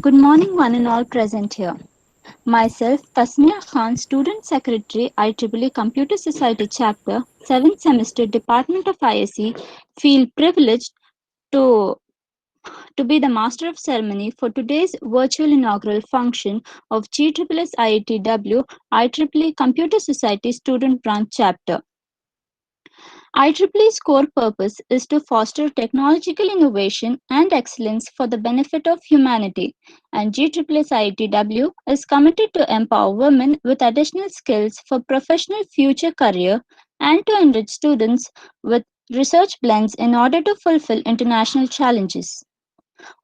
Good morning, one and all present here. Myself, Tasmia Khan, Student Secretary, IEEE Computer Society Chapter, 7th Semester, Department of ISE, feel privileged to, to be the Master of Ceremony for today's virtual inaugural function of GSSSIETW IEEE Computer Society Student Branch Chapter. IEEE's core purpose is to foster technological innovation and excellence for the benefit of humanity, and GSSSIETW is committed to empower women with additional skills for professional future career and to enrich students with research blends in order to fulfill international challenges.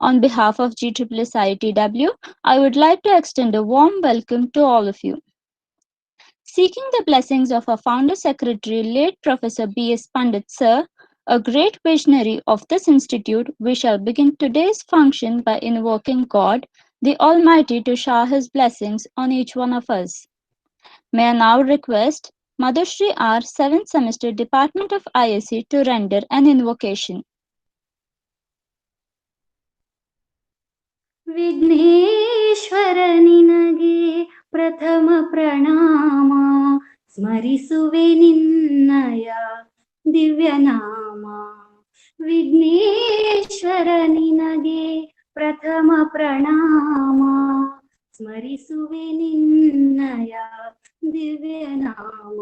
On behalf of GSSSIETW, I would like to extend a warm welcome to all of you. Seeking the blessings of our founder secretary, late Professor B.S. Pandit Sir, a great visionary of this institute, we shall begin today's function by invoking God, the Almighty, to shower His blessings on each one of us. May I now request Mother Shri R, 7th Semester, Department of ISE, to render an invocation. Vighneshwara ನಿನಗೆ ಪ್ರಥಮ ಪ್ರಣಾಮ ಸ್ಮರಿಸುವೆ ನಿನ್ನಯ ದಿವ್ಯನಾಮ ವಿಘ್ನೇಶ್ವರ ನಿನಗೆ ಪ್ರಥಮ ಪ್ರಣಾಮ ಸ್ಮರಿಸುವೆ ನಿನ್ನಯ ದಿವ್ಯನಾಮ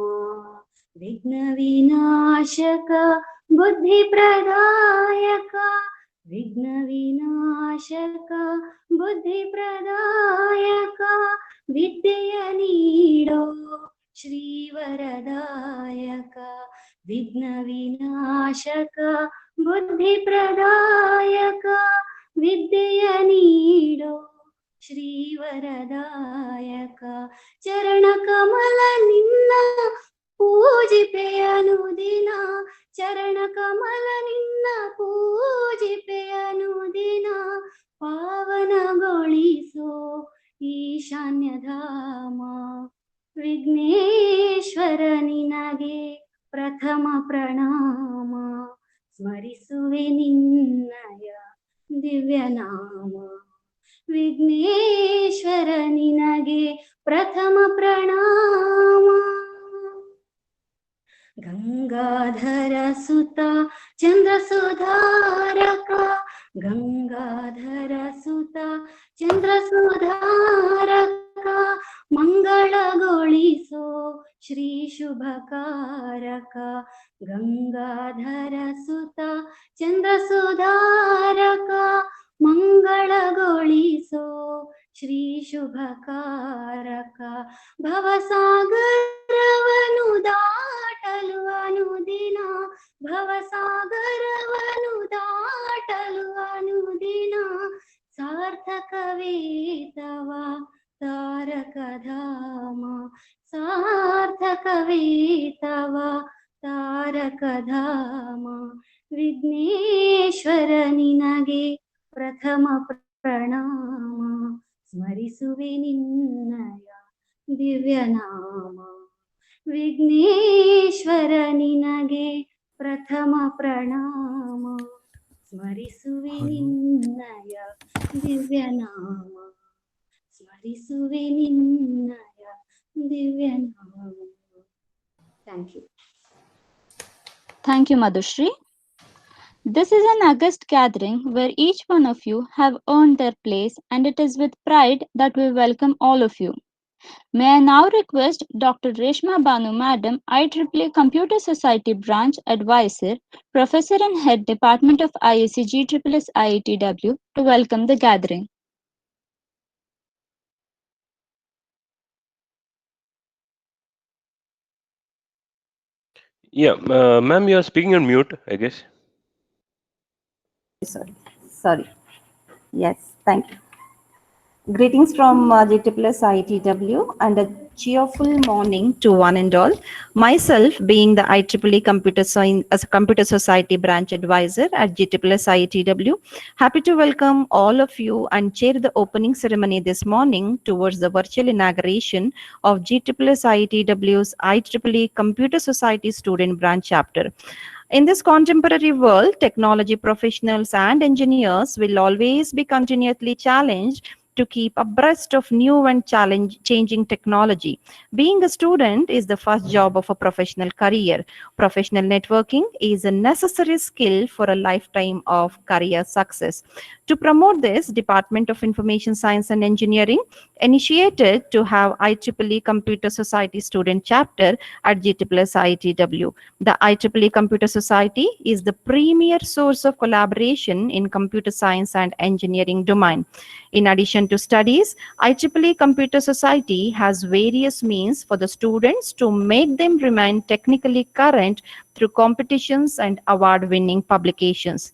ವಿಘ್ನ ವಿನಾಶಕ ಬುದ್ಧಿ ಪ್ರದಾಯಕ ವಿಘ್ನ ವಿನಾಶಕ ಬುದ್ಧಿ ಪ್ರದಾಯಕ ವಿದ್ಯೆಯ ನೀಡೋ ಶ್ರೀವರದಾಯಕ ವಿಘ್ನ ವಿನಾಶಕ ಬುದ್ಧಿ ಪ್ರದಾಯಕ ವಿದ್ಯೆಯ ನೀಡೋ ಶ್ರೀವರದಾಯಕ ಚರಣ ಕಮಲ ನಿನ್ನ ಪೂಜಿಪೆಯನು ದಿನ ಚರಣ ಕಮಲ ನಿನ್ನ ಪೂಜಿಪೆಯನು ದಿನ ಪಾವನಗೊಳಿಸೋ ಈಶಾನ್ಯಧಾಮ ವಿಘ್ನೇಶ್ವರ ನಿನಗೆ ಪ್ರಥಮ ಪ್ರಣಾಮ ಸ್ಮರಿಸುವೆ ನಿನ್ನಯ ದಿವ್ಯನಾಮ ವಿಘ್ನೇಶ್ವರ ನಿನಗೆ ಪ್ರಥಮ ಪ್ರಣಾಮ ಗಂಗಾಧರ ಸುತ ಚಂದ್ರ ಸುಧಾರಕ ಗಂಗಾಧರ ಸುತ ಚಂದ್ರ ಸುಧಾರಕ ಮಂಗಳಗೊಳಿಸೋ ಶ್ರೀ ಶುಭಕಾರಕ ಗಂಗಾಧರ ಸುತ ಚಂದ್ರ ಸುಧಾರಕ ಮಂಗಳಗೊಳಿಸೋ ಶ್ರೀ ಶುಭಕಾರಕ ಭವಸಾಗರವನು ದಾಟಲು ಅನುದಿನ ಭವಸಾಗರವನು ದಾಟಲು ಅನುದಿನ ಸಾರ್ಥಕವೇ ತವ ತಾರಕ ಧಾಮ ಸಾರ್ಥಕವೇ ತವ ತಾರಕ ಧಾಮ ವಿಘ್ನೇಶ್ವರ ನಿನಗೆ ಪ್ರಥಮ ಪ್ರಣಾಮ ಸ್ಮರಿಸುವೆ ನಿನ್ನಯ ದಿವ್ಯನಾಮ ವಿಘ್ನೇಶ್ವರ ನಿನಗೆ ಪ್ರಥಮ ಪ್ರಣಾಮ ಸ್ಮರಿಸುವೆ ನಿನ್ನಯ ದಿವ್ಯನಾಮ ಸ್ಮರಿಸುವೆ ನಿನ್ನಯ ದಿವ್ಯನಾಮ. Thank you. Thank you, Madhushri. This is an august gathering where each one of you have earned their place, and it is with pride that we welcome all of you. May I now request Dr. Reshma Banu Madam, IEEE Computer Society Branch Advisor, Professor and Head Department of ISE GSSSIETW, to welcome the gathering. Yeah, ma'am, you are speaking on mute, I guess. Sorry. Yes, thank you. Greetings from GSSSIETW and a cheerful morning to one and all. Myself being the IEEE Computer Society Branch Advisor at GSSSIETW, happy to welcome all of you and chair the opening ceremony this morning towards the virtual inauguration of GSSSIETW's IEEE Computer Society Student Branch Chapter. In this contemporary world, technology professionals and engineers will always be continually challenged to keep abreast of new and changing technology. Being a student is the first job of a professional career. Professional networking is a necessary skill for a lifetime of career success. To promote this, Department of Information Science and Engineering initiated to have IEEE Computer Society student chapter at GSSSIETW. The IEEE Computer Society is the premier source of collaboration in computer science and engineering domain. In addition to studies, IEEE Computer Society has various means for the students to make them remain technically current through competitions and award-winning publications.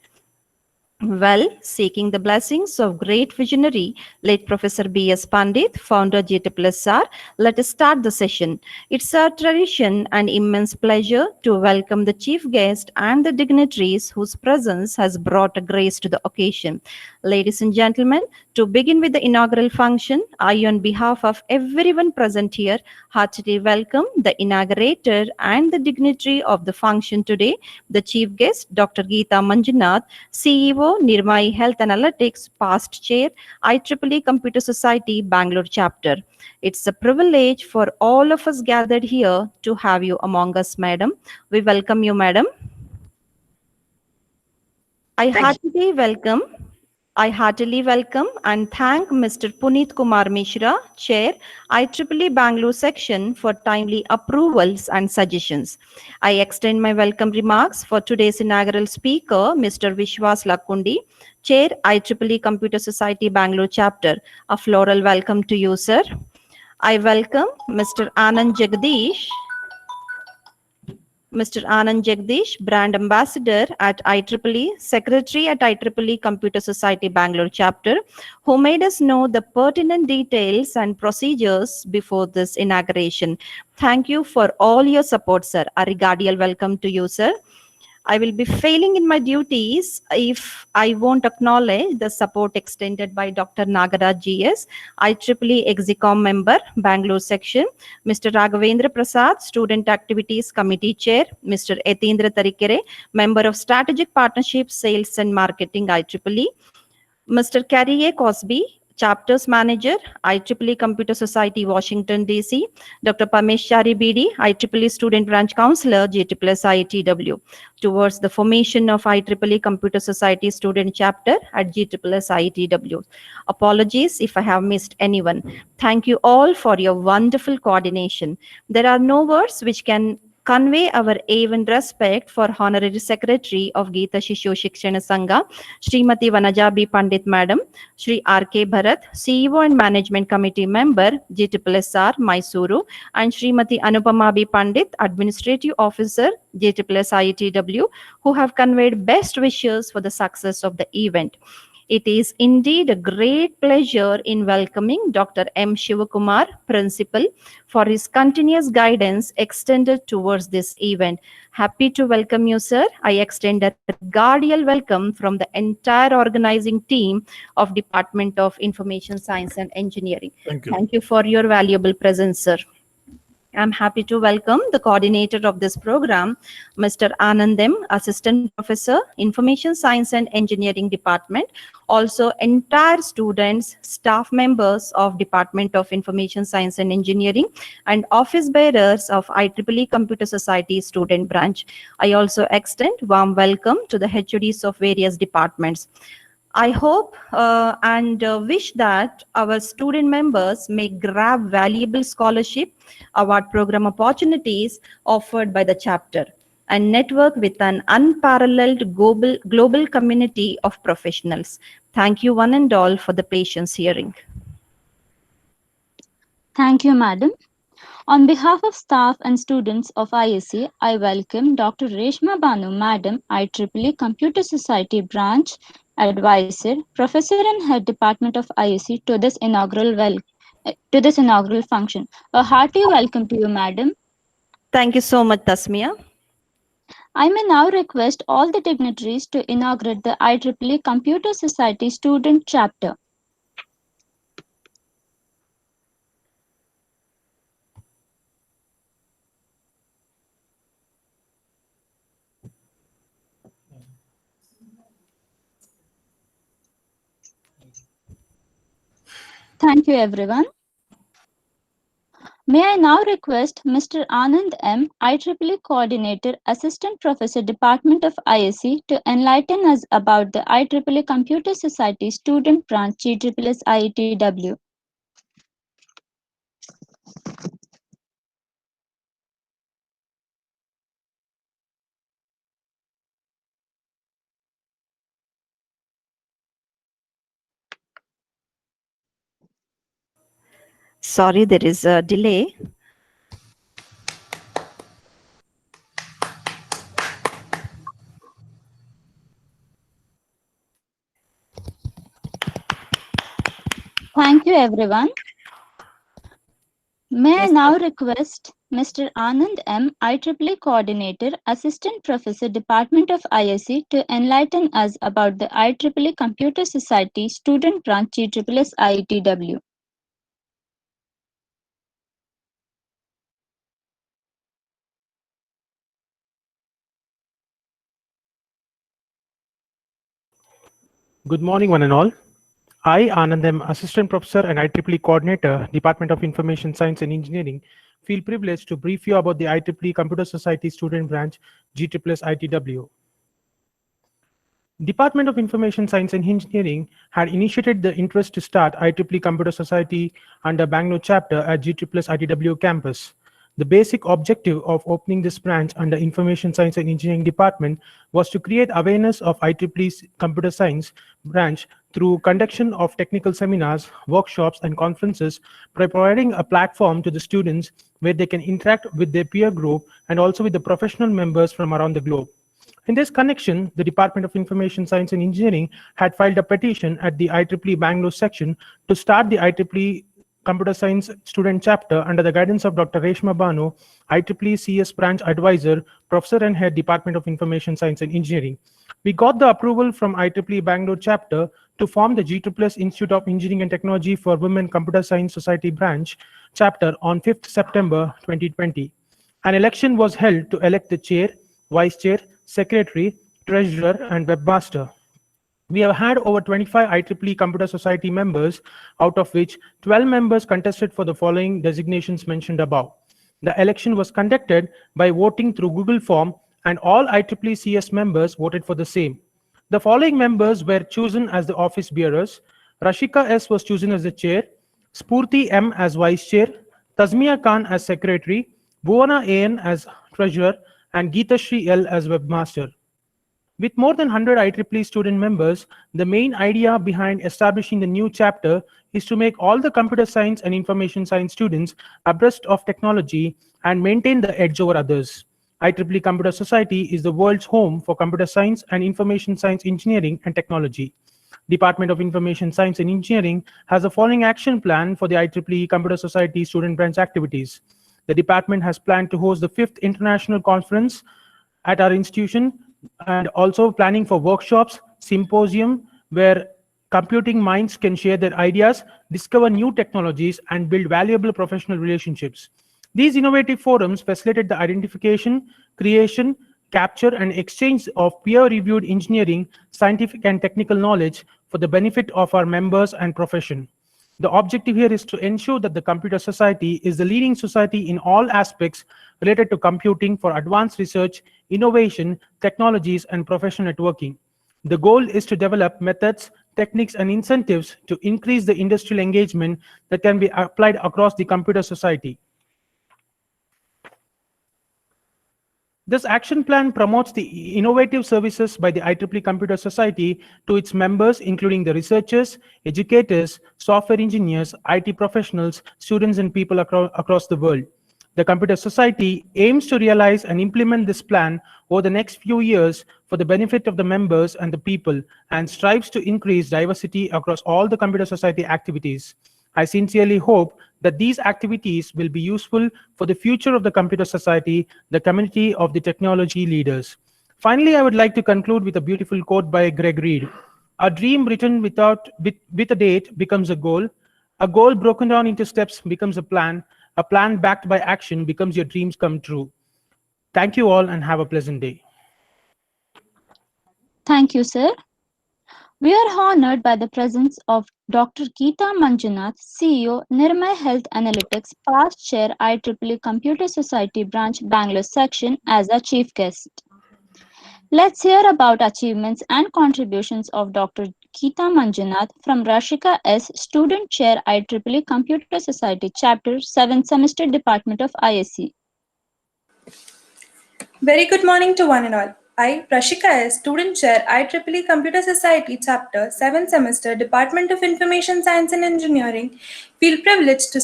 Well, seeking the blessings of great visionary, late Professor B.S. Pandit, founder GSSSR, let us start the session. It's a tradition and immense pleasure to welcome the chief guest and the dignitaries whose presence has brought a grace to the occasion. Ladies and gentlemen, to begin with the inaugural function, I, on behalf of everyone present here, heartily welcome the inaugurator and the dignitary of the function today, the chief guest, Dr. Geeta Manjunath, CEO, Nirmai Health Analytics, past chair, IEEE Computer Society, Bangalore chapter. It's a privilege for all of us gathered here to have you among us, madam. We welcome you, madam. I heartily welcome and thank Mr. Puneet Kumar Mishra, Chair, IEEE Bangalore Section, for timely approvals and suggestions. I extend my welcome remarks for today's inaugural speaker, Mr. Vishwas Lakundi, Chair, IEEE Computer Society Bangalore Chapter. A floral welcome to you, sir. I welcome Mr. Anand Jagdish, Brand Ambassador at IEEE, Secretary at IEEE Computer Society Bangalore Chapter, who made us know the pertinent details and procedures before this inauguration. Thank you for all your support, sir. A regarding welcome to you, sir. I will be failing in my duties if I won't acknowledge the support extended by Dr. Nagaraj GS, IEEE Execom member, Bangalore section, Mr. Raghavendra Prasad, Student Activities Committee Chair, Mr. Etindra Tarikere, member of Strategic Partnerships, Sales and Marketing, IEEE, Mr. Carrie A. Cosby, Chapters Manager, IEEE Computer Society, Washington, D.C., Dr. Parmeshwari BD, IEEE Student Branch Counselor, GSSSIETW, towards the formation of IEEE Computer Society Student Chapter at GSSSIETW. Apologies if I have missed anyone. Thank you all for your wonderful coordination. There are no words which can convey our awe and respect for Honorary Secretary of Geeta Shishu Shikshana Sangha, Srimati Vanaja B. Pandit Madam, Shri R.K. Bharat, CEO and Management Committee Member, GSSSR, Mysuru, and Srimati Anupama B. Pandit, Administrative Officer, GSSSIETW, who have conveyed best wishes for the success of the event. It is indeed a great pleasure in welcoming Dr. M. Shivakumar, Principal, for his continuous guidance extended towards this event. Happy to welcome you, sir. I extend a cordial welcome from the entire organizing team of Department of Information Science and Engineering. Thank you. Thank you for your valuable presence, sir. I'm happy to welcome the coordinator of this program, Mr. Anandem, Assistant Professor, Information Science and Engineering Department, also entire students, staff members of Department of Information Science and Engineering, and office bearers of IEEE Computer Society Student Branch. I also extend warm welcome to the HODs of various departments. I hope and wish that our student members may grab valuable scholarship, award program opportunities offered by the chapter and network with an unparalleled global community of professionals. Thank you one and all for the patience hearing. Thank you, Madam. On behalf of staff and students of ISC, I welcome Dr. Reshma Banu, Madam, IEEE Computer Society Branch Advisor, Professor and Head Department of ISC to this inaugural function. A hearty welcome to you, Madam. Thank you so much, Tasmia. I may now request all the dignitaries to inaugurate the IEEE Computer Society Student Chapter. Thank you, everyone. May I now request Mr. Anand M., IEEE Coordinator, Assistant Professor, Department of ISC, to enlighten us about the IEEE Computer Society Student Branch GSSSIETW. Sorry, there is a delay. Thank you, everyone. May I Yes, now request Mr. Anand M., IEEE Coordinator, Assistant Professor, Department of ISC, to enlighten us about the IEEE Computer Society Student Branch GSSSIETW. Good morning, one and all. I, Anand M., Assistant Professor and IEEE Coordinator, Department of Information Science and Engineering, feel privileged to brief you about the IEEE Computer Society Student Branch, GSSSIETW. Department of Information Science and Engineering had initiated the interest to start IEEE Computer Society under Bangalore chapter at GSSSIETW campus. The basic objective of opening this branch under Information Science and Engineering Department was to create awareness of IEEE's Computer Science branch through conduction of technical seminars, workshops, and conferences by providing a platform to the students where they can interact with their peer group and also with the professional members from around the globe. In this connection, the Department of Information Science and Engineering had filed a petition at the IEEE Bangalore section to start the IEEE Computer Science Student Chapter under the guidance of Dr. Reshma Banu, IEEE CS Branch Advisor, Professor and Head, Department of Information Science and Engineering. We got the approval from IEEE Bangalore Chapter to form the GSSS Institute of Engineering and Technology for Women Computer Science Society Branch Chapter on 5th September 2020. An election was held to elect the Chair, Vice Chair, Secretary, Treasurer, and Webmaster. We have had over 25 IEEE Computer Society members, out of which 12 members contested for the following designations mentioned above. The election was conducted by voting through Google Form, and all IEEE CS members voted for the same. The following members were chosen as the office bearers. Rashika S. was chosen as the chair, Spurti M. as vice chair, Tazmia Khan as secretary, Bhuwana A.N. as treasurer, and Geeta Shri L. as webmaster. With more than 100 IEEE student members, the main idea behind establishing the new chapter is to make all the computer science and information science students abreast of technology and maintain the edge over others. IEEE Computer Society is the world's home for computer science and information science engineering and technology. Department of Information Science and Engineering has the following action plan for the IEEE Computer Society student branch activities. The department has planned to host the 5th International Conference at our institution, and also planning for workshops, symposium, where computing minds can share their ideas, discover new technologies, and build valuable professional relationships. These innovative forums facilitate the identification, creation, capture, and exchange of peer-reviewed engineering, scientific, and technical knowledge for the benefit of our members and profession. The objective here is to ensure that the Computer Society is the leading society in all aspects related to computing for advanced research, innovation, technologies, and professional networking. The goal is to develop methods, techniques, and incentives to increase the industrial engagement that can be applied across the Computer Society. This action plan promotes the innovative services by the IEEE Computer Society to its members, including the researchers, educators, software engineers, IT professionals, students, and people across the world. The Computer Society aims to realize and implement this plan over the next few years for the benefit of the members and the people, and strives to increase diversity across all the Computer Society activities. I sincerely hope that these activities will be useful for the future of the Computer Society, the community of the technology leaders. Finally, I would like to conclude with a beautiful quote by Greg Reed. A dream written with a date becomes a goal broken down into steps becomes a plan backed by action becomes your dreams come true. Thank you all and have a pleasant day. Thank you, sir. We are honored by the presence of Dr. Geeta Manjunath, CEO, Nirmay Health Analytics, past chair IEEE Computer Society branch Bangalore section as our chief guest. Let's hear about achievements and contributions of Dr. Geeta Manjunath from Rashika S., Student Chair IEEE Computer Society Chapter 7th Semester Department of ISC. Very good morning to one and all. I, Rashika S., Student Chair, IEEE Computer Society Chapter 7th Semester, Department of Information Science and Engineering, feel privileged to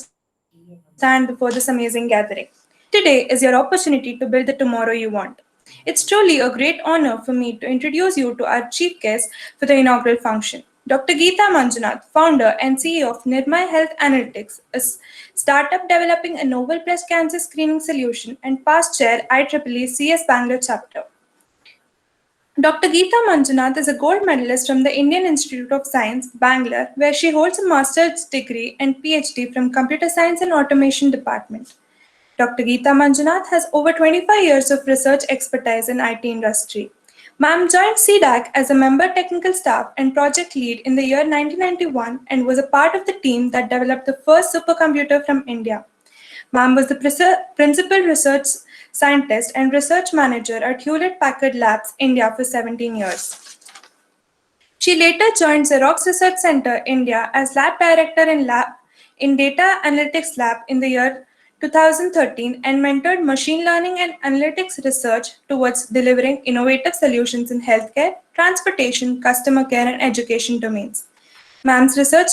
stand before this amazing gathering. Today is your opportunity to build the tomorrow you want. It's truly a great honor for me to introduce you to our chief guest for the inaugural function. Dr. Geeta Manjunath, founder and CEO of Nirmay Health Analytics, a startup developing a novel breast cancer screening solution, and past chair IEEE CS Bangalore chapter. Dr. Geeta Manjunath is a gold medalist from the Indian Institute of Science, Bangalore, where she holds a master's degree and PhD from Computer Science and Automation Department. Dr. Geeta Manjunath has over 25 years of research expertise in IT industry. Ma'am joined CDAC as a member technical staff and project lead in the year 1991 and was a part of the team that developed the first supercomputer from India. Ma'am was the principal research scientist and research manager at Hewlett Packard Labs, India for 17 years. She later joined Xerox Research Center, India as lab director in Data Analytics Lab in the year 2013 and mentored machine learning and analytics research towards delivering innovative solutions in healthcare, transportation, customer care, and education domains. Ma'am's research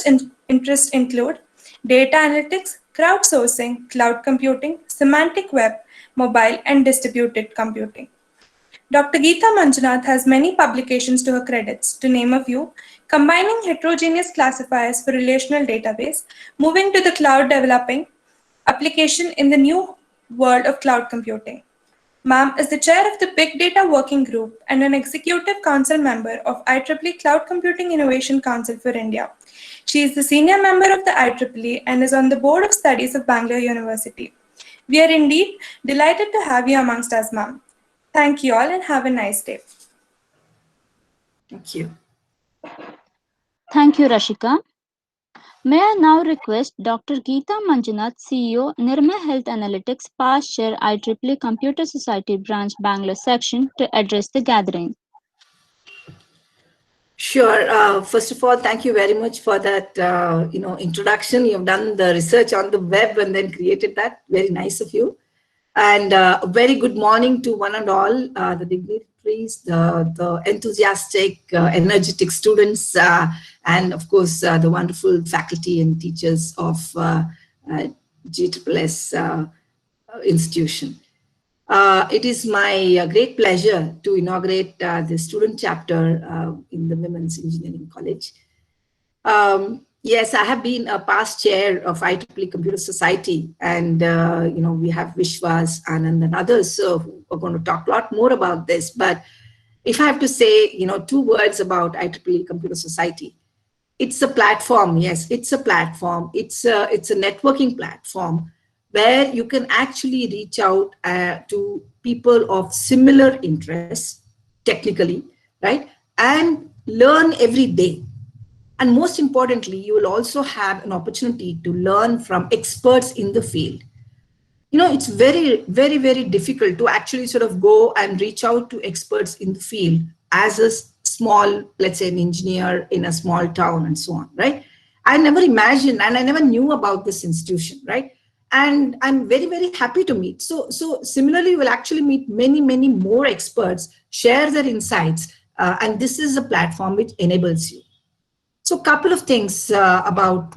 interests include data analytics, crowdsourcing, cloud computing, semantic web, mobile, and distributed computing. Dr. Geeta Manjunath has many publications to her credits, to name a few: Combining Heterogeneous Classifiers for Relational Database, Moving to the Cloud Developing Application in the New World of Cloud Computing. Ma'am is the chair of the Big Data Working Group and an executive council member of IEEE Cloud Computing Innovation Council for India. She is the senior member of the IEEE and is on the Board of Studies of Bangalore University. We are indeed delighted to have you amongst us, ma'am. Thank you all and have a nice day. Thank you. Thank you, Rashika. May I now request Dr. Geeta Manjunath, CEO, Nirmay Health Analytics, past chair IEEE Computer Society branch Bangalore section, to address the gathering. Sure. First of all, thank you very much for that, introduction. You've done the research on the web and then created that. Very nice of you. And a very good morning to one and all, the dignitaries, the enthusiastic, energetic students, and of course, the wonderful faculty and teachers of GSSSIETW institution. It is my great pleasure to inaugurate the student chapter in the Women's Engineering College. Yes, I have been a past chair of IEEE Computer Society, and we have Vishwas, Anand, and others who are going to talk a lot more about this. But if I have to say, 2 words about IEEE Computer Society, it's a platform. Yes, it's a platform. It's a networking platform where you can actually reach out to people of similar interests, technically, right, and learn every day. And most importantly, you will also have an opportunity to learn from experts in the field. It's very, very, very difficult to actually sort of go and reach out to experts in the field as a small, let's say, an engineer in a small town and so on, right? I never imagined, and I never knew about this institution, right? And I'm very, very happy to meet. So similarly, you will actually meet many, many more experts, share their insights, and this is a platform which enables you. So a couple of things about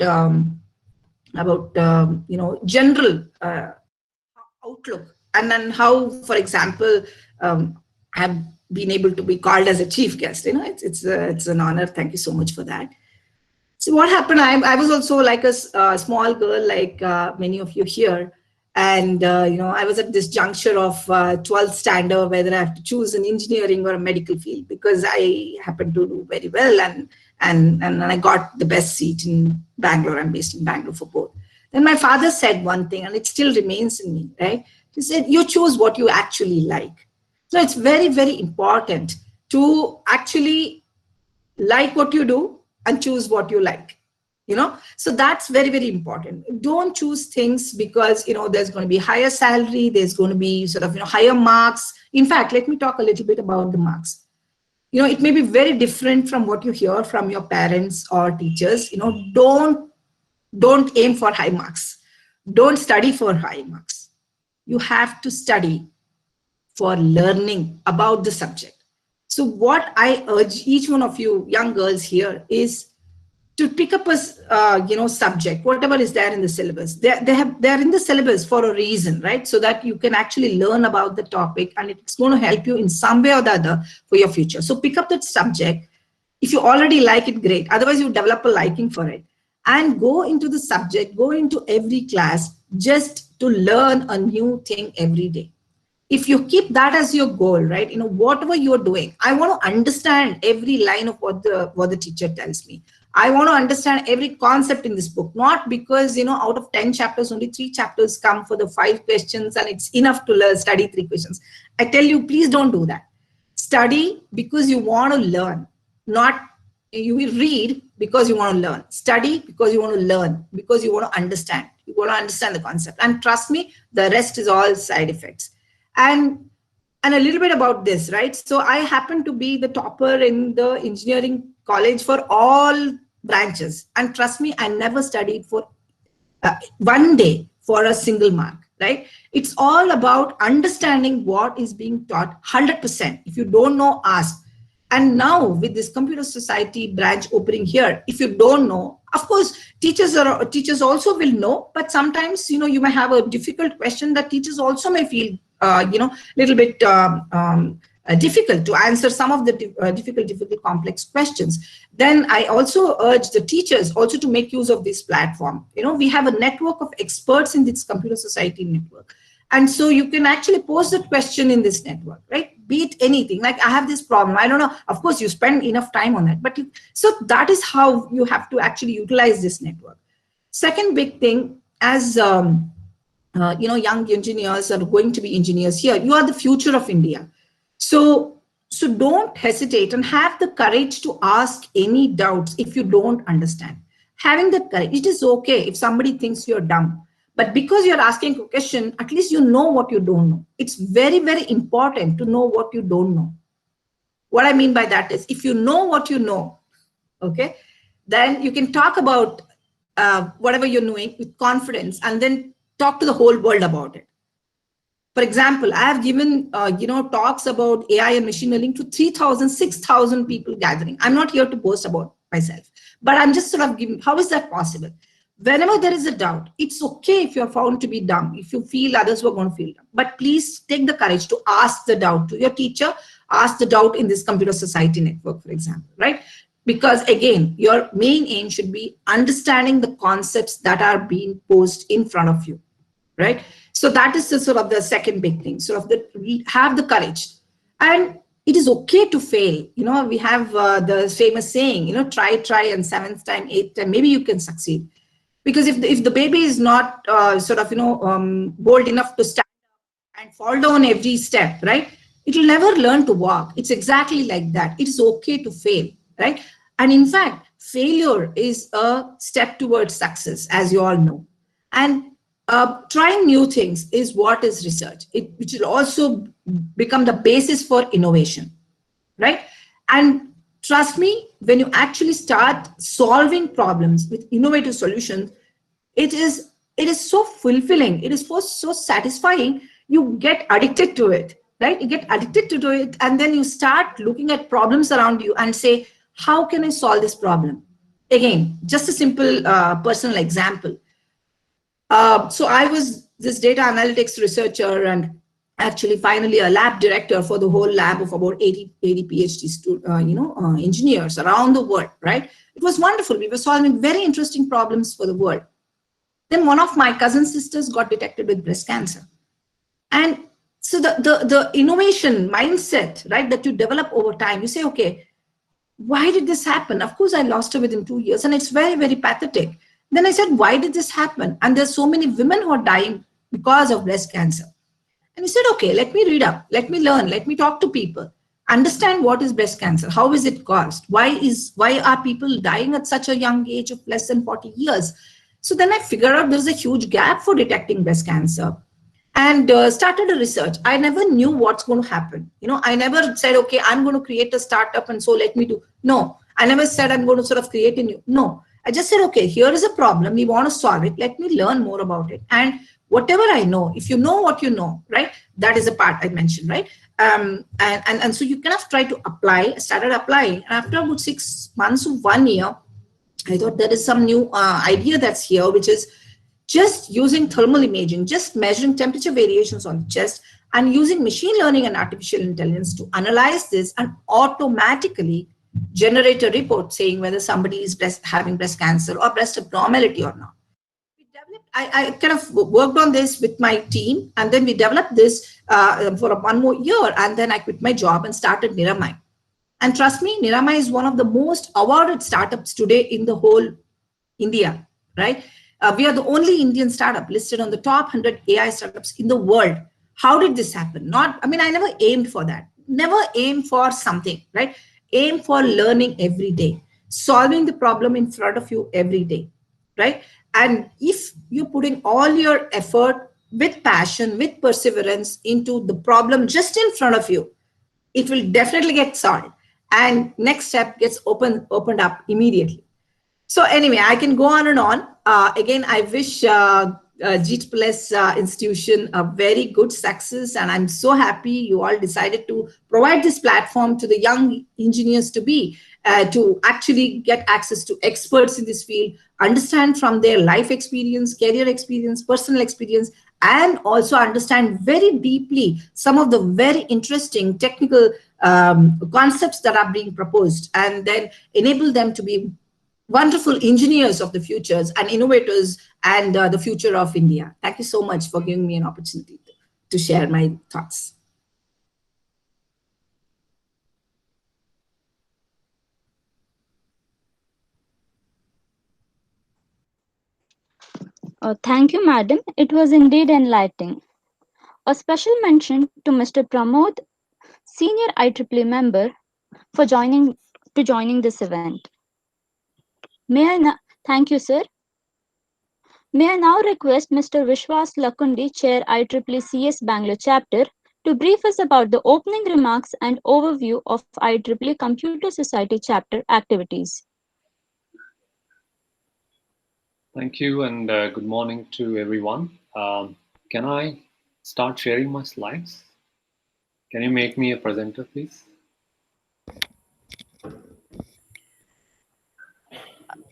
general outlook, and then how, for example, have been able to be called as a chief guest. It's an honor. Thank you so much for that. So what happened? I was also like a small girl, like many of you here, and I was at this juncture of 12th standard, whether I have to choose an engineering or a medical field, because I happen to do very well, and I got the best seat in Bangalore. I'm based in Bangalore for both. Then my father said one thing, and it still remains in me, right? He said, you choose what you actually like. So it's very, very important to actually like what you do and choose what you like. So that's very, very important. Don't choose things because there's going to be higher salary, there's going to be sort of higher marks. In fact, let me talk a little bit about the marks. It may be very different from what you hear from your parents or teachers. Don't aim for high marks. Don't study for high marks. You have to study for learning about the subject. So what I urge each one of you young girls here is to pick up a subject, whatever is there in the syllabus. They're in the syllabus for a reason, right? So that you can actually learn about the topic, and it's going to help you in some way or the other for your future. So pick up that subject. If you already like it, great. Otherwise, you develop a liking for it, and go into the subject, go into every class just to learn a new thing every day. If you keep that as your goal, right, whatever you're doing, I want to understand every line of what the teacher tells me. I want to understand every concept in this book, not because, out of 10 chapters, only 3 chapters come for the 5 questions and it's enough to study 3 questions. I tell you, please don't do that. Study because you want to learn, not you will read because you want to learn. Study because you want to learn, because you want to understand. You want to understand the concept. And trust me, the rest is all side effects. And a little bit about this, right? So I happen to be the topper in the engineering college for all branches. And trust me, I never studied for one day for a single mark, right? It's all about understanding what is being taught 100%. If you don't know, ask. And now with this computer society branch opening here, if you don't know, of course, teachers also will know, but sometimes, you may have a difficult question that teachers also may feel, little bit difficult to answer some of the difficult, complex questions. Then I also urge the teachers also to make use of this platform. We have a network of experts in this computer society network. And so you can actually post that question in this network, right? Be it anything, like I have this problem, I don't know. Of course, you spend enough time on it, but so that is how you have to actually utilize this network. Second big thing, as young engineers are going to be engineers here, you are the future of India. So don't hesitate and have the courage to ask any doubts if you don't understand. Having that courage, it is okay if somebody thinks you're dumb. But because you're asking a question, at least you know what you don't know. It's very, very important to know what you don't know. What I mean by that is, if you know what you know, okay, then you can talk about whatever you're knowing with confidence and then talk to the whole world about it. For example, I have given, talks about AI and machine learning to 3,000, 6,000 people gathering. I'm not here to boast about myself, but I'm just sort of giving, how is that possible? Whenever there is a doubt, it's okay if you're found to be dumb, if you feel others were going to feel dumb. But please take the courage to ask the doubt to your teacher, ask the doubt in this computer society network, for example, right? Because again, your main aim should be understanding the concepts that are being posed in front of you, right? So that is the sort of the second big thing, have the courage. And it is okay to fail. We have the famous saying, try, and 7th time, 8th time, maybe you can succeed. Because if the baby is not bold enough to stand up and fall down every step, right, it will never learn to walk. It's exactly like that. It's okay to fail, right? And in fact, failure is a step towards success, as you all know. And trying new things is what is research. Which will also become the basis for innovation, right? And trust me, when you actually start solving problems with innovative solutions, it is so fulfilling. It is so satisfying. You get addicted to it, right? You get addicted to it, and then you start looking at problems around you and say, how can I solve this problem? Again, just a simple personal example. So I was this data analytics researcher and actually finally a lab director for the whole lab of about 80 PhD engineers around the world, right? It was wonderful. We were solving very interesting problems for the world. Then one of my cousin sisters got detected with breast cancer. And so the innovation mindset, right, that you develop over time, you say, okay, why did this happen? Of course, I lost her within 2 years, and it's very, very pathetic. Then I said, why did this happen? And there's so many women who are dying because of breast cancer. And he said, okay, let me read up, let me learn, let me talk to people. understand what is breast cancer, how is it caused, why are people dying at such a young age of less than 40 years. So then I figured out there's a huge gap for detecting breast cancer, and started a research. I never knew what's going to happen. I never said, okay, I'm going to create a startup and so let me do. No, I never said I'm going to sort of create a new. No, I just said, okay, here is a problem. We want to solve it. Let me learn more about it. And whatever I know, if you know what you know, right, that is a part I mentioned, right? And so you kind of try to apply, started applying. And after about 6 months to 1 year, I thought there is some new idea that's here, which is just using thermal imaging, just measuring temperature variations on the chest and using machine learning and artificial intelligence to analyze this and automatically generate a report saying whether somebody is having breast cancer or breast abnormality or not. I kind of worked on this with my team, and then we developed this for 1 more year, and then I quit my job and started Niramai. And trust me, Niramai is one of the most awarded startups today in the whole India, right? We are the only Indian startup listed on the top 100 AI startups in the world. How did this happen? I never aimed for that. Never aim for something, right? Aim for learning every day, solving the problem in front of you every day, right? And if you're putting all your effort with passion, with perseverance into the problem just in front of you, it will definitely get solved. And next step gets opened up immediately. So anyway, I can go on and on. Again, I wish GSSS institution a very good success, and I'm so happy you all decided to provide this platform to the young engineers to actually get access to experts in this field, understand from their life experience, career experience, personal experience, and also understand very deeply some of the very interesting technical concepts that are being proposed, and then enable them to be wonderful engineers of the futures and innovators and the future of India. Thank you so much for giving me an opportunity to share my thoughts. Thank you, madam. It was indeed enlightening. A special mention to Mr. Pramod, senior IEEE member, for joining this event. Thank you, sir. May I now request Mr. Vishwas Lakundi, Chair IEEE CS Bangalore Chapter, to brief us about the opening remarks and overview of IEEE Computer Society Chapter activities. Thank you, and good morning to everyone. Can I start sharing my slides? Can you make me a presenter, please?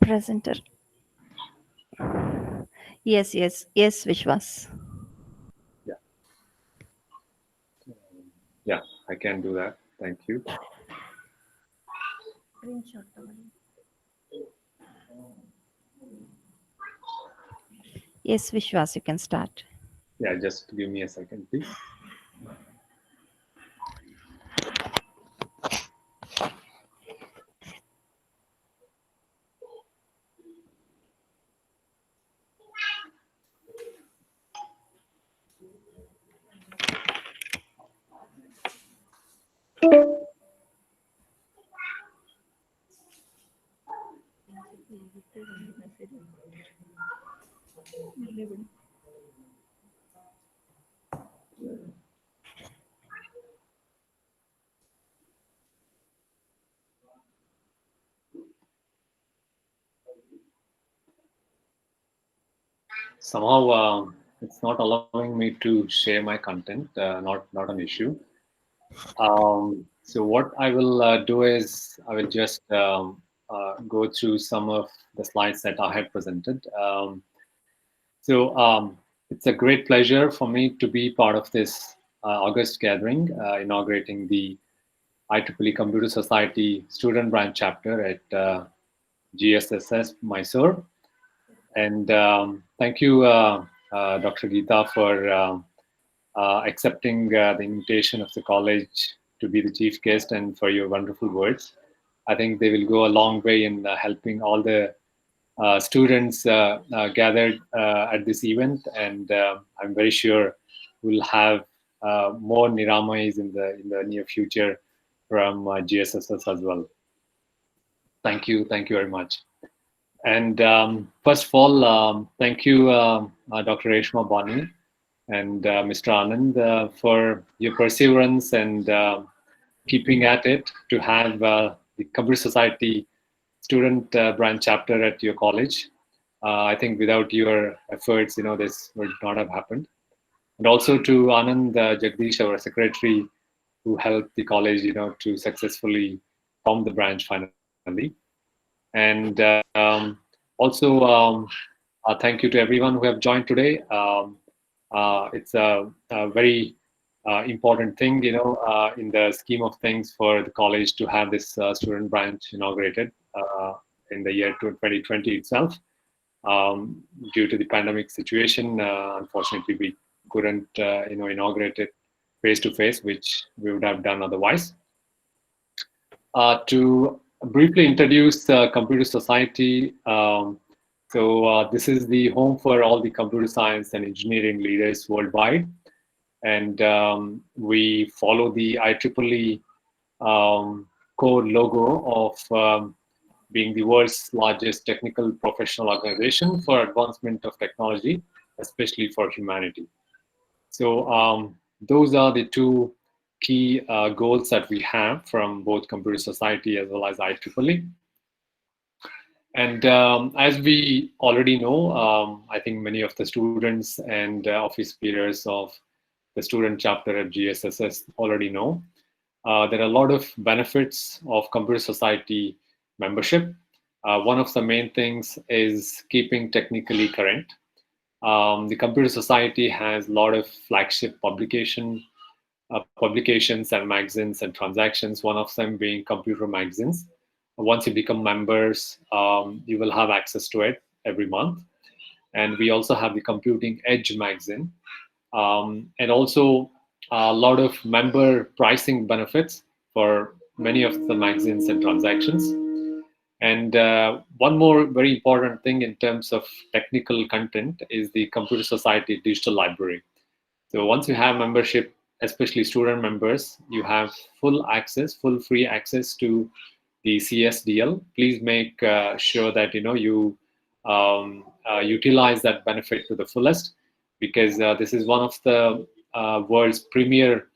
Presenter. Yes, Vishwas. Yeah, I can do that. Thank you. Yes, Vishwas, you can start. Yeah, just give me a second, please. Somehow it's not allowing me to share my content. Not an issue. So what I will do is I will just go through some of the slides that I had presented. So it's a great pleasure for me to be part of this August gathering, inaugurating the IEEE Computer Society Student Branch Chapter at GSSS Mysore. And thank you, Dr. Geeta, for accepting the invitation of the college to be the chief guest and for your wonderful words. I think they will go a long way in helping all the students gathered at this event, and I'm very sure we'll have more Niramais in the near future from GSSS as well. Thank you very much. And first of all, thank you, Dr. Reshma Bani and Mr. Anand for your perseverance and keeping at it to have the Computer Society student branch chapter at your college. I think without your efforts, this would not have happened. And also to Anand Jagdish, our secretary, who helped the college, to successfully form the branch finally. And also, thank you to everyone who have joined today. It's a very important thing, in the scheme of things for the college to have this student branch inaugurated in the year 2020 itself. Due to the pandemic situation, unfortunately, we couldn't, inaugurate it face-to-face, which we would have done otherwise. To briefly introduce Computer Society, this is the home for all the computer science and engineering leaders worldwide. And we follow the IEEE core logo of being the world's largest technical professional organization for advancement of technology, especially for humanity. So those are the two key goals that we have from both Computer Society as well as IEEE. And as we already know, I think many of the students and office peers of the student chapter at GSSS already know. There are a lot of benefits of Computer Society membership. One of the main things is keeping technically current. The Computer Society has a lot of flagship publications and magazines and transactions, one of them being computer magazines. Once you become members, you will have access to it every month. And we also have the Computing Edge magazine. And also a lot of member pricing benefits for many of the magazines and transactions. And one more very important thing in terms of technical content is the Computer Society Digital Library. So once you have membership, especially student members, you have full free access to the CSDL. Please make sure that you utilize that benefit to the fullest, because this is one of the world's premier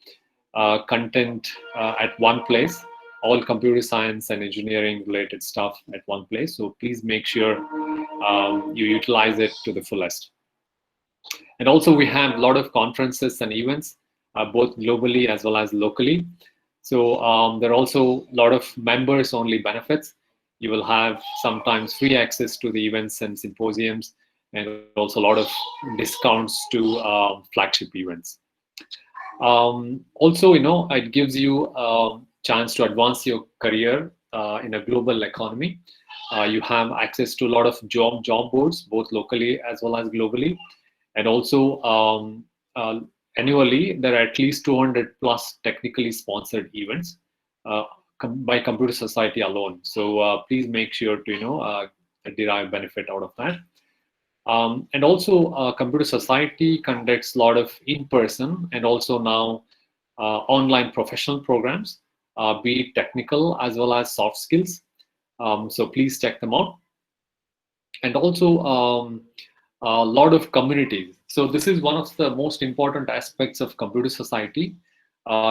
content at one place, all computer science and engineering related stuff at one place. So please make sure you utilize it to the fullest. And also we have a lot of conferences and events, both globally as well as locally. So there are also a lot of members only benefits. You will have sometimes free access to the events and symposiums, and also a lot of discounts to flagship events. Also, it gives you a chance to advance your career in a global economy. You have access to a lot of job boards, both locally as well as globally. And also annually, there are at least 200 plus technically sponsored events by Computer Society alone. So please make sure to derive benefit out of that. And also Computer Society conducts a lot of in-person and also now online professional programs, be it technical as well as soft skills. So please check them out. And also a lot of communities. So this is one of the most important aspects of Computer Society.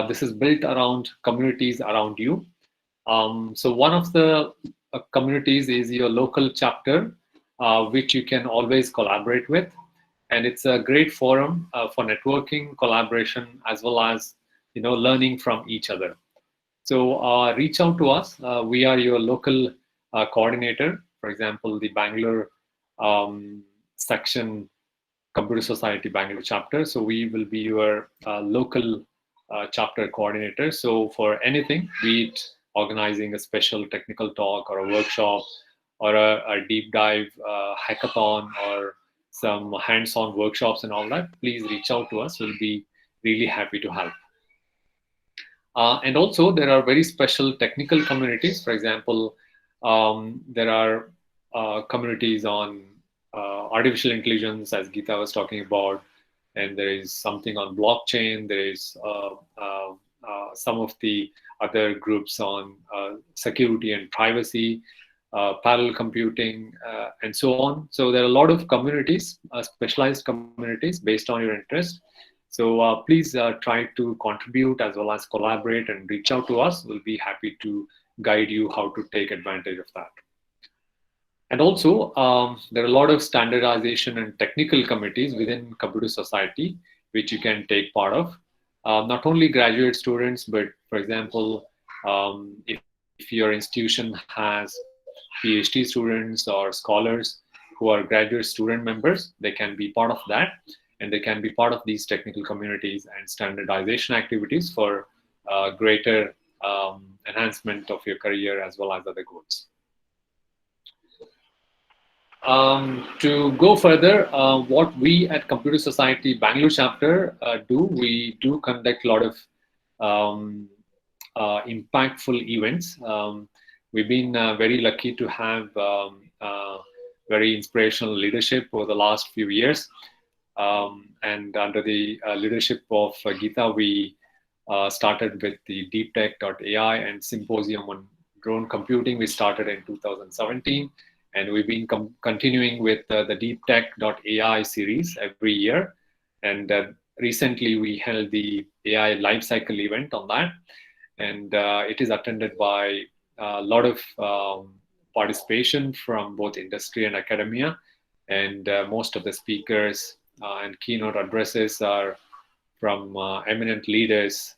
This is built around communities around you. So one of the communities is your local chapter, which you can always collaborate with. And it's a great forum for networking, collaboration, as well as learning from each other. So reach out to us. We are your local coordinator. For example, the Bangalore section Computer Society Bangalore chapter. So we will be your local chapter coordinator. So for anything, be it organizing a special technical talk or a workshop or a deep dive hackathon or some hands-on workshops and all that, please reach out to us. We'll be really happy to help. And also there are very special technical communities. For example, there are communities on artificial intelligence, as Geeta was talking about, and there is something on blockchain. There is some of the other groups on security and privacy, parallel computing, and so on. So there are a lot of communities, specialized communities based on your interest. So please try to contribute as well as collaborate and reach out to us. We'll be happy to guide you how to take advantage of that. And also, there are a lot of standardization and technical committees within Computer Society, which you can take part of. Not only graduate students, but for example, if your institution has PhD students or scholars who are graduate student members, they can be part of that, and they can be part of these technical communities and standardization activities for greater enhancement of your career as well as other goals. To go further, what we at Computer Society Bangalore chapter we do conduct a lot of impactful events. We've been very lucky to have very inspirational leadership over the last few years. And under the leadership of Geeta, we started with the Dept.AI and Symposium on Drone Computing. We started in 2017. And we've been continuing with the Deep.AI series every year. And recently we held the AI Lifecycle event on that. And it is attended by a lot of participation from both industry and academia. And most of the speakers and keynote addresses are from eminent leaders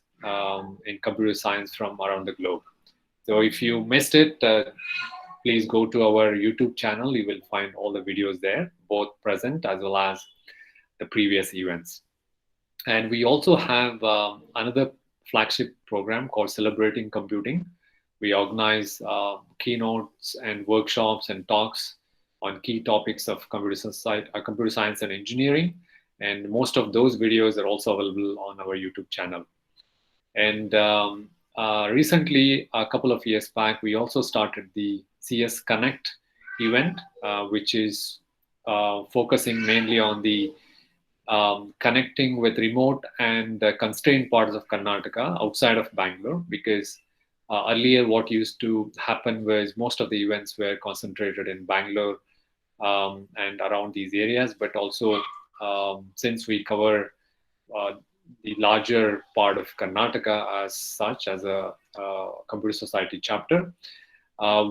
in computer science from around the globe. So if you missed it, please go to our YouTube channel. You will find all the videos there, both present as well as the previous events. And we also have another flagship program called Celebrating Computing. We organize keynotes and workshops and talks on key topics of computer science and engineering. And most of those videos are also available on our YouTube channel. And recently, a couple of years back, we also started the CS Connect event, which is focusing mainly on the connecting with remote and constrained parts of Karnataka outside of Bangalore, because earlier what used to happen was most of the events were concentrated in Bangalore and around these areas, but also since we cover the larger part of Karnataka as such, as a Computer Society chapter,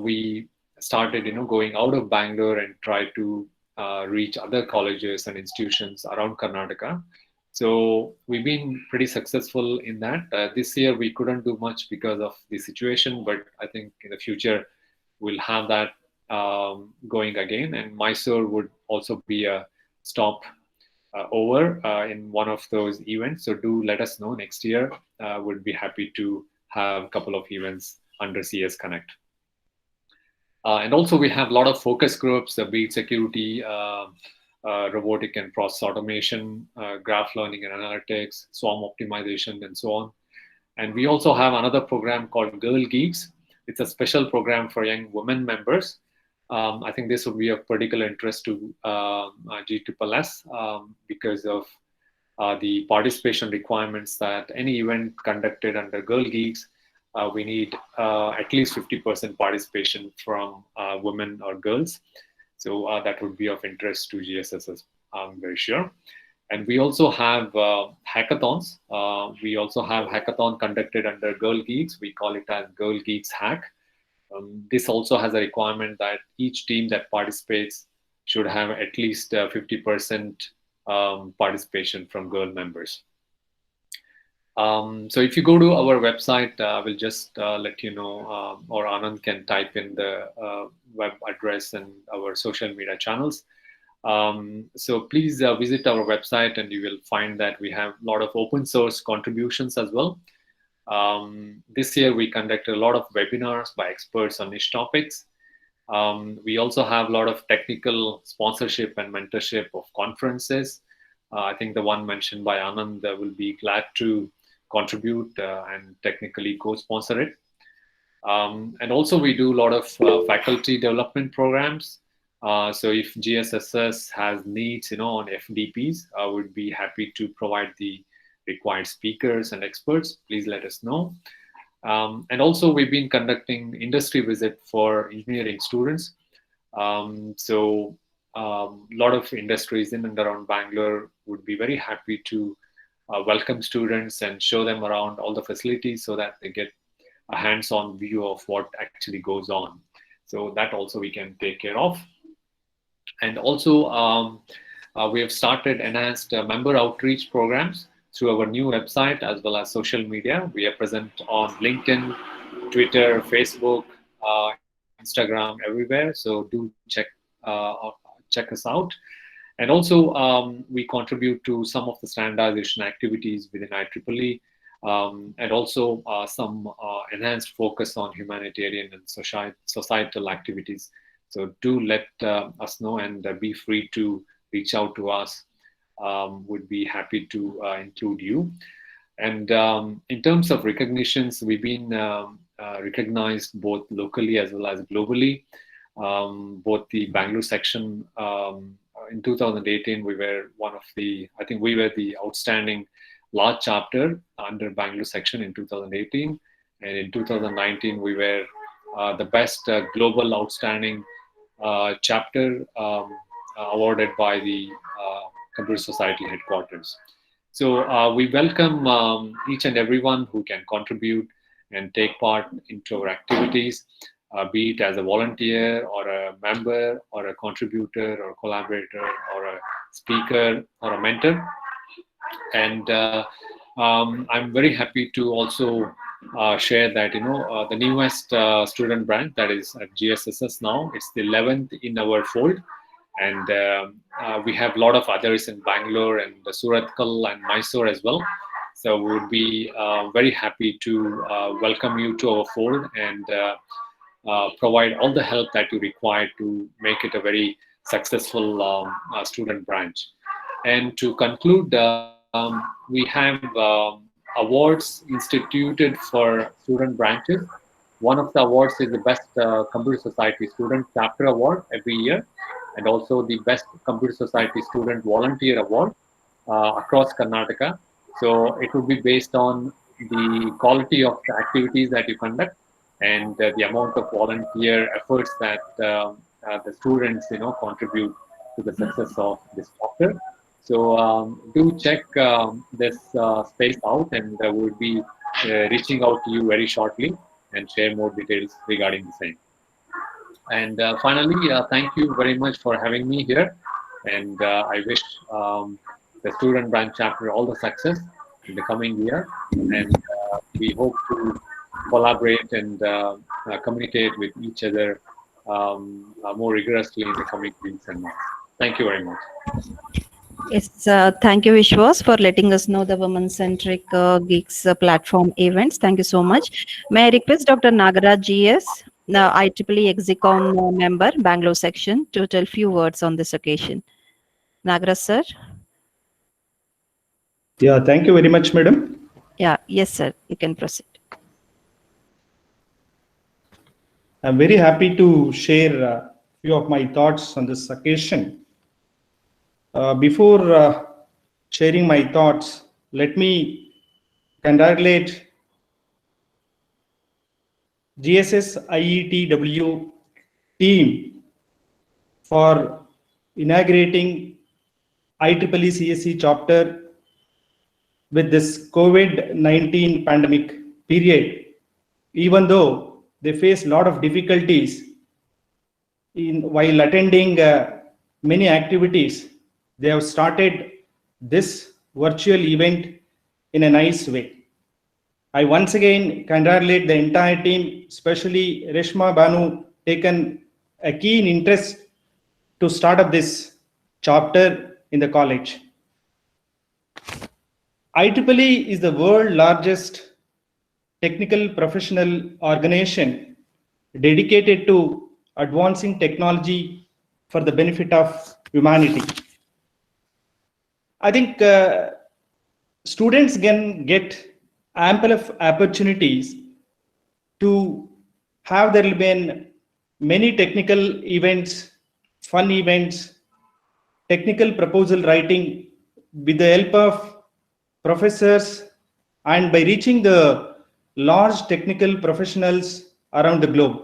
we started, going out of Bangalore and try to reach other colleges and institutions around Karnataka. So we've been pretty successful in that. This year we couldn't do much because of the situation, but I think in the future we'll have that going again. And Mysore would also be a stop over in one of those events. So do let us know next year. We'd be happy to have a couple of events under CS Connect. And also we have a lot of focus groups, be it security, robotic and process automation, graph learning and analytics, swarm optimization, and so on. And we also have another program called Girl Geeks. It's a special program for young women members. I think this would be of particular interest to GSSS because of the participation requirements that any event conducted under Girl Geeks, we need at least 50% participation from women or girls. So that would be of interest to GSSS, I'm very sure. And we also have hackathons. We also have hackathon conducted under Girl Geeks. We call it as Girl Geeks Hack. This also has a requirement that each team that participates should have at least 50% participation from girl members. So if you go to our website, I will just let you know, or Anand can type in the web address and our social media channels. So please visit our website and you will find that we have a lot of open source contributions as well. This year we conducted a lot of webinars by experts on niche topics. We also have a lot of technical sponsorship and mentorship of conferences. I think the one mentioned by Anand will be glad to contribute and technically co-sponsor it. And also we do a lot of faculty development programs. So if GSSS has needs, on FDPs, I would be happy to provide the required speakers and experts, please let us know. And also, we've been conducting industry visit for engineering students. So a lot of industries in and around Bangalore would be very happy to welcome students and show them around all the facilities so that they get a hands-on view of what actually goes on. So that also we can take care of. And also, we have started enhanced member outreach programs through our new website as well as social media. We are present on LinkedIn, Twitter, Facebook, Instagram, everywhere. So do check us out. And also, we contribute to some of the standardization activities within IEEE, and also some enhanced focus on humanitarian and societal activities. So do let us know, and be free to reach out to us. Would be happy to include you. And in terms of recognitions, we've been recognized both locally as well as globally. Both the Bangalore section, in 2018, we were one of the, I think we were the outstanding large chapter under Bangalore section in 2018. And in 2019, we were the best global outstanding chapter awarded by the Computer Society headquarters. So we welcome each and everyone who can contribute and take part into our activities, be it as a volunteer or a member or a contributor or collaborator or a speaker or a mentor. And I'm very happy to also share that, the newest student branch, that is at GSSS now, it's the 11th in our fold. And we have a lot of others in Bangalore and Surathkal and Mysore as well. So we would be very happy to welcome you to our fold and provide all the help that you require to make it a very successful student branch. And to conclude, we have awards instituted for student branches. One of the awards is the Best Computer Society Student Chapter Award every year, and also the Best Computer Society Student Volunteer Award across Karnataka. So it would be based on the quality of the activities that you conduct and the amount of volunteer efforts that the students, contribute to the success of this chapter. So do check this space out, and we'll be reaching out to you very shortly and share more details regarding the same. And finally, thank you very much for having me here. And I wish the student branch chapter all the success in the coming year. And we hope to collaborate and communicate with each other more rigorously in the coming weeks and months. Thank you very much. Yes, thank you, Vishwas, for letting us know the women-centric Geeks platform events. Thank you so much. May I request Dr. Nagaraj GS, the IEEE Execom member, Bangalore section, to tell few words on this occasion. Nagaraj, sir. Yeah, thank you very much, madam. Yeah, yes, sir. You can proceed. I'm very happy to share a few of my thoughts on this occasion. Before sharing my thoughts, let me congratulate GSSSIETW team for inaugurating IEEE CSE chapter with this COVID-19 pandemic period. Even though they face a lot of difficulties while attending many activities, they have started this virtual event in a nice way. I once again congratulate the entire team, especially Reshma Banu, taken a keen interest to start up this chapter in the college. IEEE is the world's largest technical professional organization dedicated to advancing technology for the benefit of humanity. I think students can get ample of opportunities to have there will be many technical events, fun events, technical proposal writing with the help of professors, and by reaching the large technical professionals around the globe.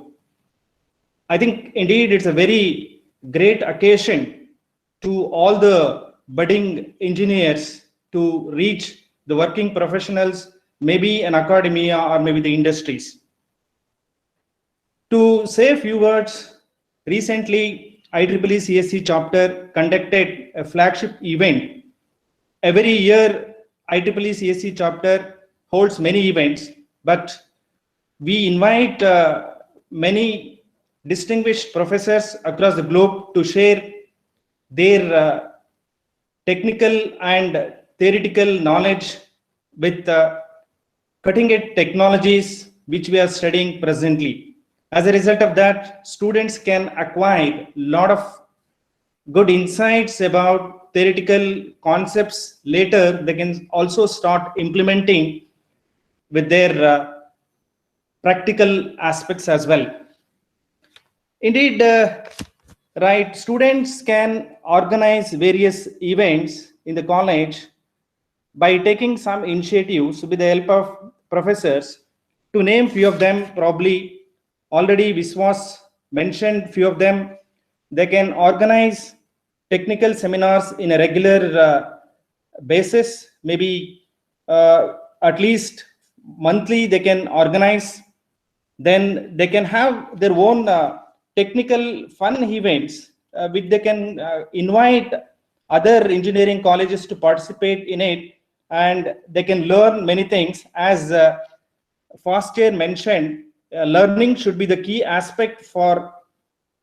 I think indeed it's a very great occasion to all the budding engineers to reach the working professionals, maybe an academia or maybe the industries. To say a few words, recently IEEE CSC chapter conducted a flagship event. Every year IEEE CSC chapter holds many events, but we invite many distinguished professors across the globe to share their technical and theoretical knowledge with cutting edge technologies which we are studying presently. As a result of that, students can acquire a lot of good insights about theoretical concepts. Later, they can also start implementing with their practical aspects as well. Indeed, right, students can organize various events in the college by taking some initiatives with the help of professors. To name few of them, probably already Viswas mentioned few of them. They can organize technical seminars in a regular basis, maybe at least monthly they can organize. Then they can have their own technical fun events which they can invite other engineering colleges to participate in it, and they can learn many things. As First Chair mentioned, learning should be the key aspect for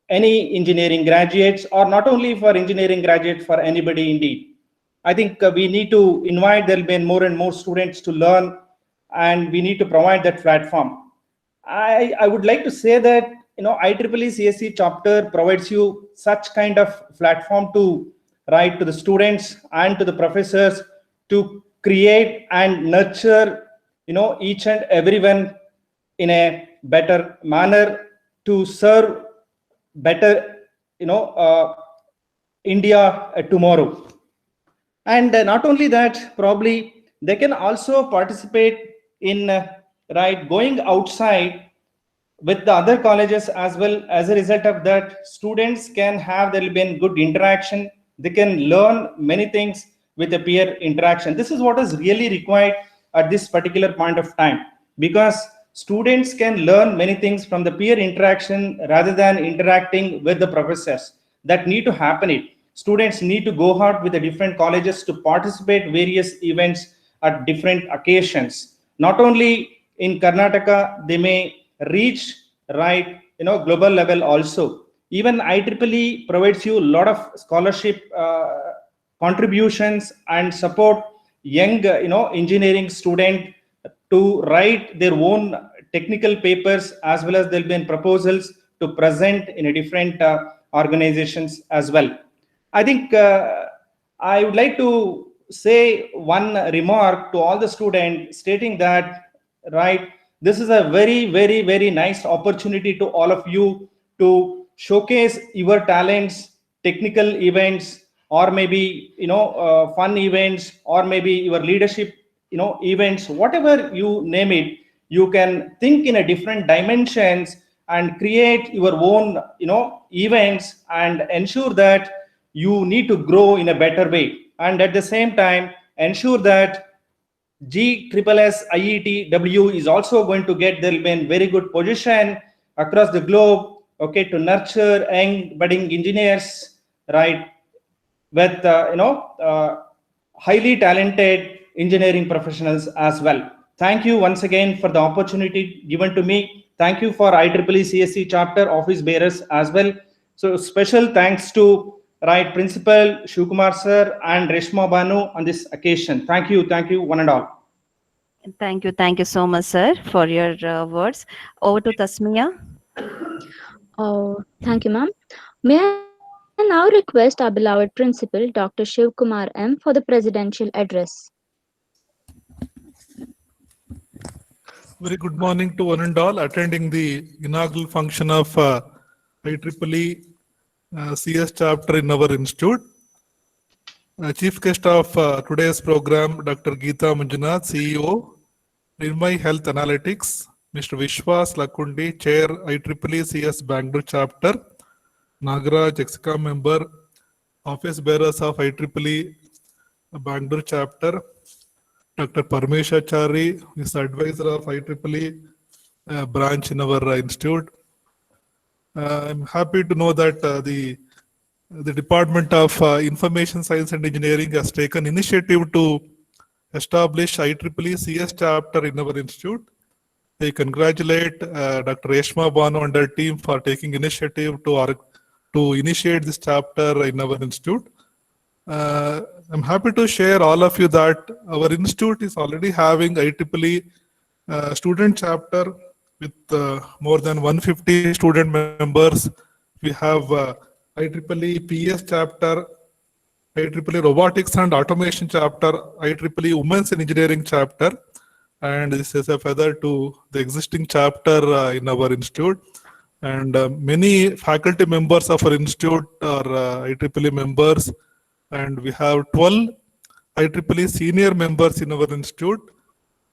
any engineering graduates, or not only for engineering graduates, for anybody indeed. I think we need to invite, there will be more and more students to learn, and we need to provide that platform. I would like to say that IEEE CSC chapter provides you such kind of platform to write to the students and to the professors to create and nurture each and everyone in a better manner to serve better India tomorrow. And not only that, probably they can also participate in going outside with the other colleges as well. As a result of that, students can have, there will be a good interaction. They can learn many things with the peer interaction. This is what is really required at this particular point of time, because students can learn many things from the peer interaction rather than interacting with the professors. That need to happen. Students need to go out with the different colleges to participate various events at different occasions. Not only in Karnataka, they may reach global level also. Even IEEE provides you a lot of scholarship contributions and support young engineering student to write their own technical papers, as well as there'll be proposals to present in a different organizations as well. I think I would like to say one remark to all the students, stating that this is a very, very, very nice opportunity to all of you to showcase your talents, technical events, or maybe fun events, or maybe your leadership events, whatever you name it. You can think in a different dimensions and create your own events, and ensure that you need to grow in a better way, and at the same time ensure that GSSSIETW is also going to get, there will be a very good position across the globe, okay, to nurture young budding engineers, with highly talented engineering professionals as well. Thank you once again for the opportunity given to me. Thank you for IEEE CSC chapter office bearers as well. So special thanks to Principal Shivkumar sir and Reshma Banu on this occasion. Thank you, one and all. Thank you so much, sir, for your words. Over to Tasmiya. Oh, thank you, ma'am. May I now request our beloved principal, Dr. Shivkumar M, for the presidential address. Very good morning to one and all attending the inaugural function of IEEE CS chapter in our institute. Chief guest of today's program, Dr. Geeta Manjunath, CEO, Nirmay Health Analytics, Mr. Vishwas Lakundi, Chair, IEEE CS Bangalore Chapter, Nagaraj, EXCOM member, Office Bearers of IEEE Bangalore Chapter, Dr. Parmeshachari is advisor of IEEE branch in our institute. I'm happy to know that the Department of Information Science and Engineering has taken initiative to establish IEEE CS chapter in our institute. I congratulate Dr. Reshma Banu and her team for taking initiative to initiate this chapter in our institute. I'm happy to share all of you that our institute is already having IEEE student chapter with more than 150 student members. We have IEEE PS chapter, IEEE Robotics and Automation chapter, IEEE Women's in Engineering chapter, and this is a feather to the existing chapter in our institute. And many faculty members of our institute are IEEE members, and we have 12 IEEE senior members in our institute.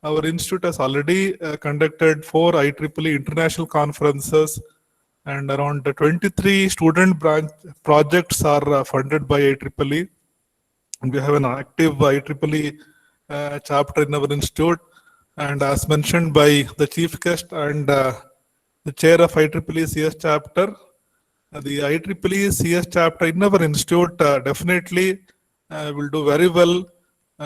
Our institute has already conducted 4 IEEE international conferences, and around 23 student branch projects are funded by IEEE. And we have an active IEEE chapter in our institute. And as mentioned by the chief guest and the chair of IEEE CS chapter, the IEEE CS chapter in our institute definitely will do very well,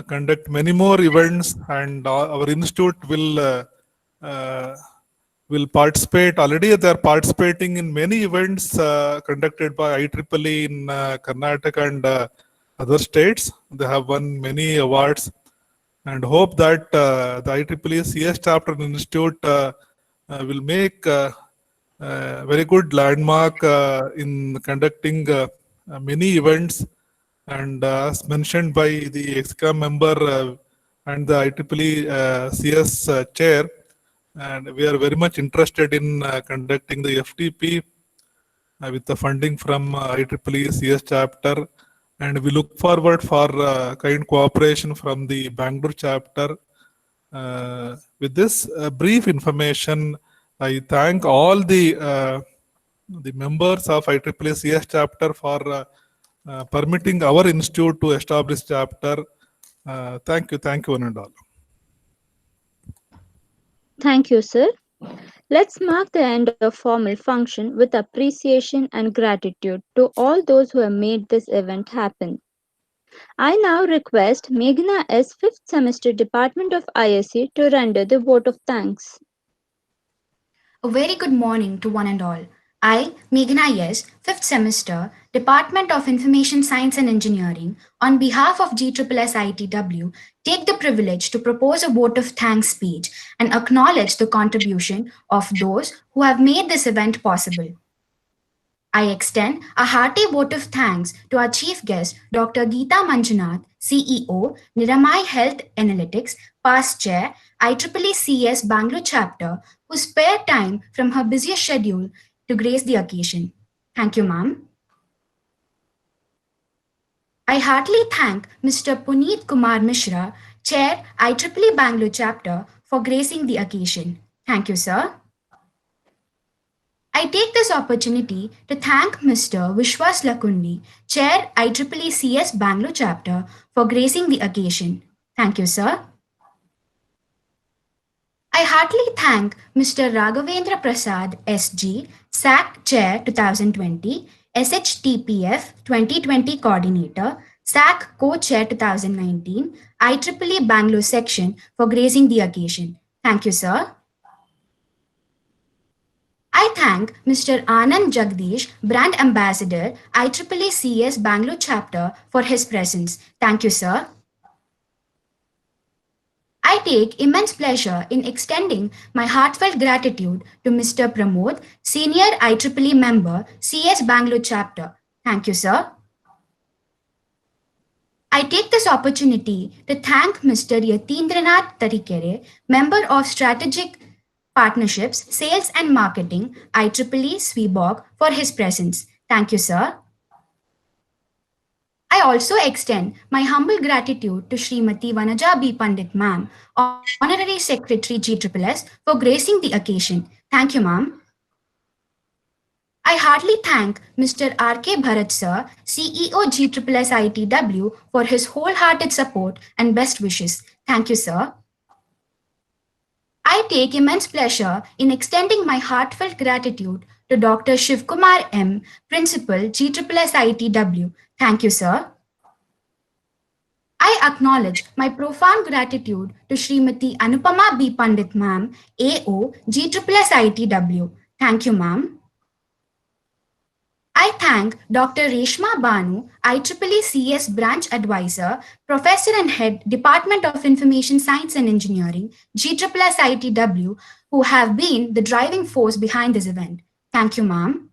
conduct many more events, and our institute will participate. Already they are participating in many events conducted by IEEE in Karnataka and other states. They have won many awards, and hope that the IEEE CS chapter institute will make very good landmark in conducting many events. And as mentioned by the EXCOM member and the IEEE CS chair, and we are very much interested in conducting the FTP with the funding from IEEE CS chapter, and we look forward for kind cooperation from the Bangalore chapter. With this brief information, I thank all the members of IEEE CS chapter for permitting our institute to establish chapter. Thank you one and all. Thank you, sir. Let's mark the end of formal function with appreciation and gratitude to all those who have made this event happen. I now request Meghna S. 5th Semester Department of ISC to render the vote of thanks. A very good morning to one and all. I, Meghna S., 5th Semester, Department of Information Science and Engineering, on behalf of GSSSIETW, take the privilege to propose a vote of thanks speech and acknowledge the contribution of those who have made this event possible. I extend a hearty vote of thanks to our chief guest, Dr. Geeta Manjunath, CEO, Niramai Health Analytics, past chair, IEEE CS Bangalore chapter, who spared time from her busiest schedule to grace the occasion. Thank you, ma'am. I heartily thank Mr. Puneet Kumar Mishra, Chair, IEEE Bangalore chapter, for gracing the occasion. Thank you, sir. I take this opportunity to thank Mr. Vishwas Lakundi, Chair, IEEE CS Bangalore chapter, for gracing the occasion. Thank you, sir. I heartily thank Mr. Raghavendra Prasad, SG, SAC Chair 2020, SHTPF 2020 Coordinator, SAC Co-Chair 2019, IEEE Bangalore Section for gracing the occasion. Thank you, sir. I thank Mr. Anand Jagdish, Brand Ambassador, IEEE CS Bangalore Chapter, for his presence. Thank you, sir. I take immense pleasure in extending my heartfelt gratitude to Mr. Pramod, Senior IEEE Member, CS Bangalore Chapter. Thank you, sir. I take this opportunity to thank Mr. Yatindranath Tarikere, Member of Strategic Partnerships, Sales and Marketing, IEEE SWIBOG, for his presence. Thank you, sir. I also extend my humble gratitude to Srimati Vanaja B. Pandit ma'am, Honorary Secretary GSSS, for gracing the occasion. Thank you, ma'am. I heartily thank Mr. R.K. Bharat sir, CEO GSSSIETW, for his wholehearted support and best wishes. Thank you, sir. I take immense pleasure in extending my heartfelt gratitude to Dr. Shivkumar M., Principal GSSSIETW. Thank you, sir. I acknowledge my profound gratitude to Srimati Anupama B. Pandit ma'am, AO GSSSIETW. Thank you, ma'am. I thank Dr. Reshma Banu, IEEE CS Branch Advisor, Professor and Head, Department of Information Science and Engineering, GSSSIETW, who have been the driving force behind this event. Thank you, ma'am.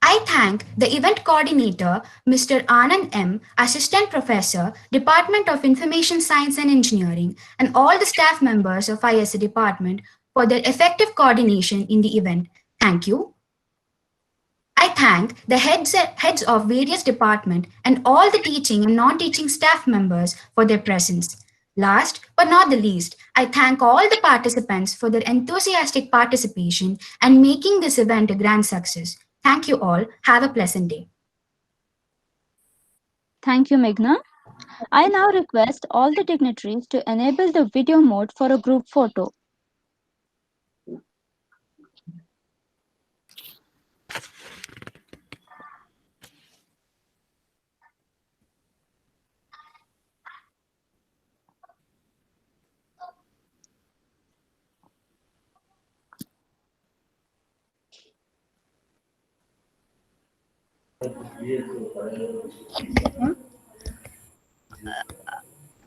I thank the event coordinator, Mr. Anand M., Assistant Professor, Department of Information Science and Engineering, and all the staff members of ISA department for their effective coordination in the event. Thank you. I thank the heads of various departments and all the teaching and non-teaching staff members for their presence. Last but not the least, I thank all the participants for their enthusiastic participation and making this event a grand success. Thank you all. Have a pleasant day. Thank you, Meghna. I now request all the dignitaries to enable the video mode for a group photo.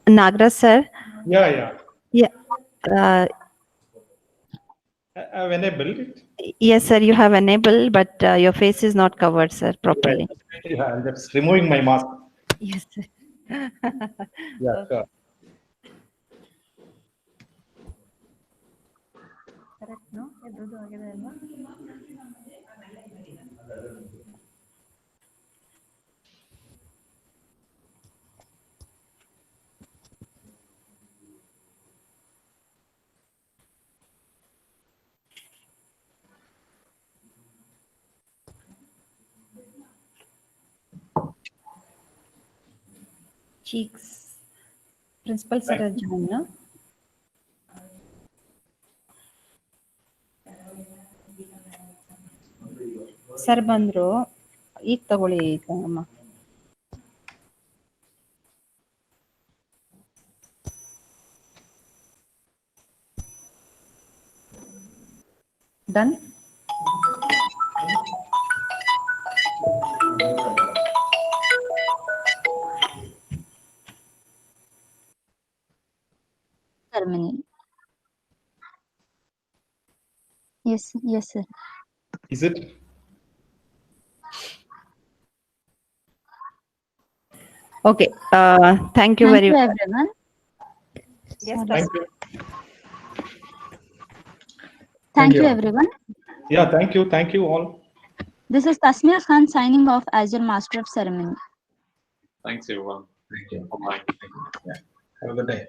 Nagra sir. Yeah. Yeah. I've enabled it. Yes, sir, you have enabled, but your face is not covered, sir, properly. Yeah, I'm just removing my mask. Yes, sir. Yeah, sure. Correct, no? Cheeks. Principal sir has joined, no? Sir ಬಂದ್ರು ಈಗ ತಗೊಳ್ಳಿ ಅಮ್ಮ. Done? Ceremony. Yes, sir. Is it? Okay. Thank you very much. Everyone. Yes, Thank you. Thank you, everyone. Yeah, thank you. Thank you all. This is Tasmia Khan signing off as your Master of Ceremony. Thanks, everyone. Thank you. Bye-bye. Yeah. Have a good day.